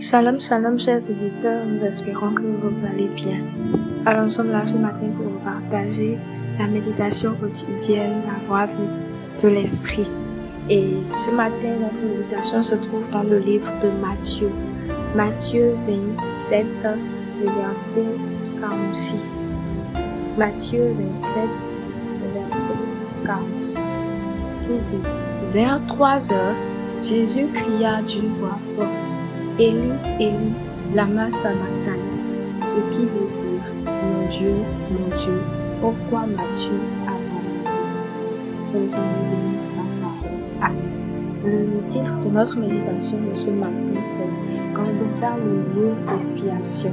Shalom, shalom, chers auditeurs, nous espérons que vous allez bien. Alors, nous sommes là ce matin pour vous partager la méditation quotidienne, la voix de l'esprit. Et ce matin, notre méditation se trouve dans le livre de Matthieu. Matthieu 27, le verset 46. Matthieu 27, le verset 46, qui dit: Vers 3 heures, Jésus cria d'une voix forte: Élie, Élie, lama sabachthani, ce qui veut dire: mon Dieu, pourquoi m'as-tu abandonné? Que le Seigneur bénisse sa parole. Amen. Le titre de notre méditation de ce matin, c'est Golgotha, le lieu d'expiation.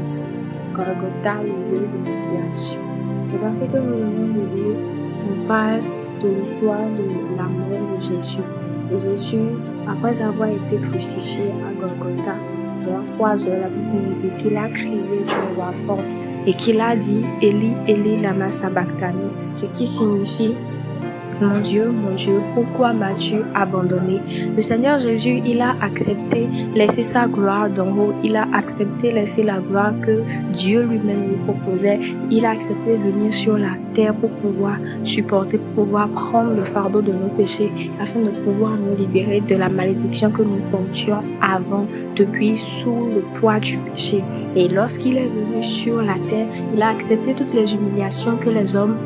Golgotha, le lieu d'expiation. Le verset que nous venons de lire nous parle de l'histoire de la mort de Jésus. Et Jésus, après avoir été crucifié à Golgotha, vers 3 heures, la Bible nous dit qu'il a crié d'une voix forte et qu'il a dit: Élie, Élie, lama sabachthani, ce qui signifie: mon Dieu, pourquoi m'as-tu abandonné? Le Seigneur Jésus, il a accepté laisser sa gloire d'en haut. Il a accepté laisser la gloire que Dieu lui-même lui proposait. Il a accepté venir sur la terre pour pouvoir supporter, pour pouvoir prendre le fardeau de nos péchés, afin de pouvoir nous libérer de la malédiction que nous portions avant, depuis sous le poids du péché. Et lorsqu'il est venu sur la terre, il a accepté toutes les humiliations que les hommes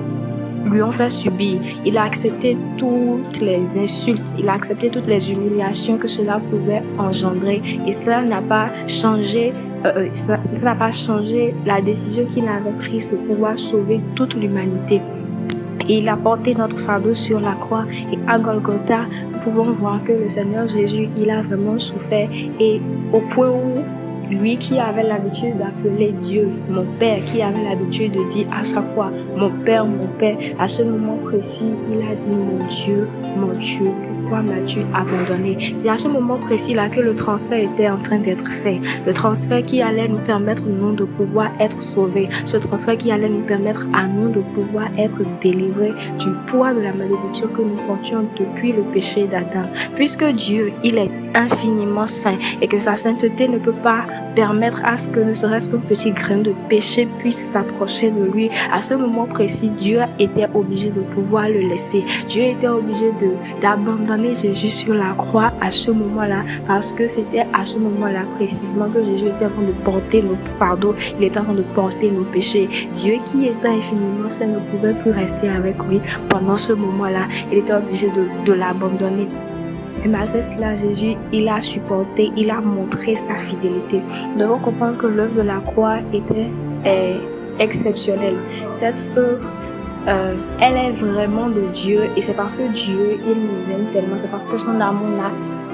lui ont fait subir. Il a accepté toutes les insultes, il a accepté toutes les humiliations que cela pouvait engendrer, et cela n'a pas changé la décision qu'il avait prise de pouvoir sauver toute l'humanité. Et il a porté notre fardeau sur la croix, et à Golgotha, nous pouvons voir que le Seigneur Jésus, il a vraiment souffert, et au point où lui qui avait l'habitude d'appeler Dieu mon Père, qui avait l'habitude de dire à chaque fois mon Père, à ce moment précis, il a dit: mon Dieu, pourquoi m'as-tu abandonné? C'est à ce moment précis-là que le transfert était en train d'être fait. Le transfert qui allait nous permettre, nous, de pouvoir être sauvés. Ce transfert qui allait nous permettre à nous de pouvoir être délivrés du poids de la malédiction que nous portions depuis le péché d'Adam. Puisque Dieu, il est infiniment saint, et que sa sainteté ne peut pas permettre à ce que ne serait-ce qu'un petit grain de péché puisse s'approcher de lui. À ce moment précis, Dieu était obligé de pouvoir le laisser. Dieu était obligé d'abandonner Jésus sur la croix à ce moment-là, parce que c'était à ce moment-là précisément que Jésus était en train de porter notre fardeau, il était en train de porter nos péchés. Dieu qui était infiniment saint ne pouvait plus rester avec lui pendant ce moment-là. Il était obligé de l'abandonner. Et malgré cela, Jésus, il a supporté, il a montré sa fidélité. Nous devons comprendre que l'œuvre de la croix était exceptionnelle. Cette œuvre, elle est vraiment de Dieu, et c'est parce que Dieu, il nous aime tellement, c'est parce que son amour n'a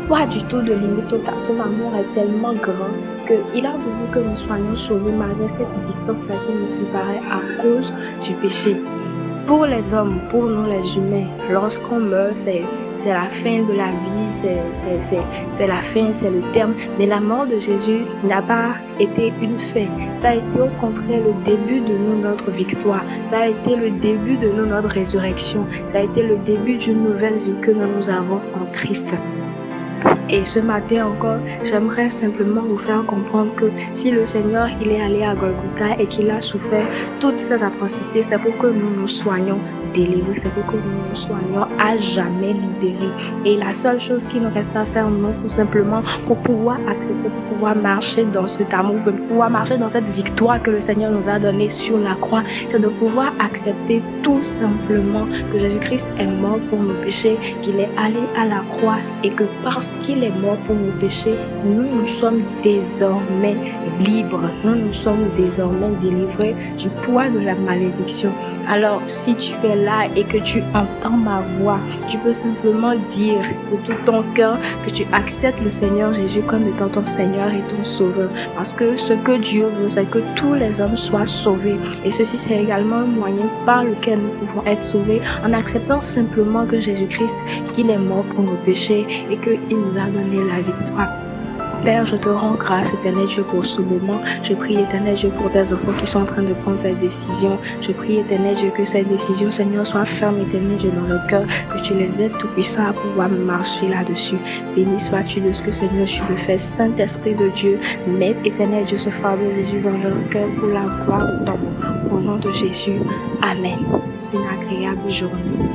pas du tout de limite. Son amour est tellement grand qu'il a voulu que nous soyons sauvés malgré cette distance-là qui nous séparait à cause du péché. Pour les hommes, pour nous les humains, lorsqu'on meurt, c'est la fin de la vie, c'est la fin, c'est le terme. Mais la mort de Jésus n'a pas été une fin. Ça a été au contraire le début de notre victoire. Ça a été le début de notre résurrection. Ça a été le début d'une nouvelle vie que nous avons en Christ. Et ce matin encore, j'aimerais simplement vous faire comprendre que si le Seigneur, il est allé à Golgotha et qu'il a souffert toutes ces atrocités, c'est pour que nous nous soyons délivrés, c'est pour que nous nous soyons à jamais libérés. Et la seule chose qui nous reste à faire, nous, tout simplement, pour pouvoir accepter, pour pouvoir marcher dans cet amour, pour pouvoir marcher dans cette victoire que le Seigneur nous a donnée sur la croix, c'est de pouvoir accepter tout simplement que Jésus-Christ est mort pour nos péchés, qu'il est allé à la croix, et que parce qu'il est mort pour nos péchés, nous sommes désormais libres. Nous sommes désormais délivrés du poids de la malédiction. Alors, si tu es là et que tu entends ma voix, tu peux simplement dire de tout ton cœur que tu acceptes le Seigneur Jésus comme étant ton Seigneur et ton Sauveur. Parce que ce que Dieu veut, c'est que tous les hommes soient sauvés. Et ceci, c'est également un moyen par lequel nous pouvons être sauvés, en acceptant simplement que Jésus-Christ, qu'il est mort pour nos péchés et qu'il nous a donné la victoire. Père, je te rends grâce, éternel Dieu, pour ce moment. Je prie, éternel Dieu, pour tes enfants qui sont en train de prendre cette décision. Je prie, éternel Dieu, que cette décision, Seigneur, soit ferme, éternel Dieu, dans le cœur, que tu les aides tout-puissants à pouvoir marcher là-dessus. Béni sois-tu de ce que, Seigneur, tu le fais. Saint-Esprit de Dieu, mets, éternel Dieu, ce fardeau de Jésus dans leur cœur pour la gloire de ton nom. Au nom de Jésus, Amen. C'est une agréable journée.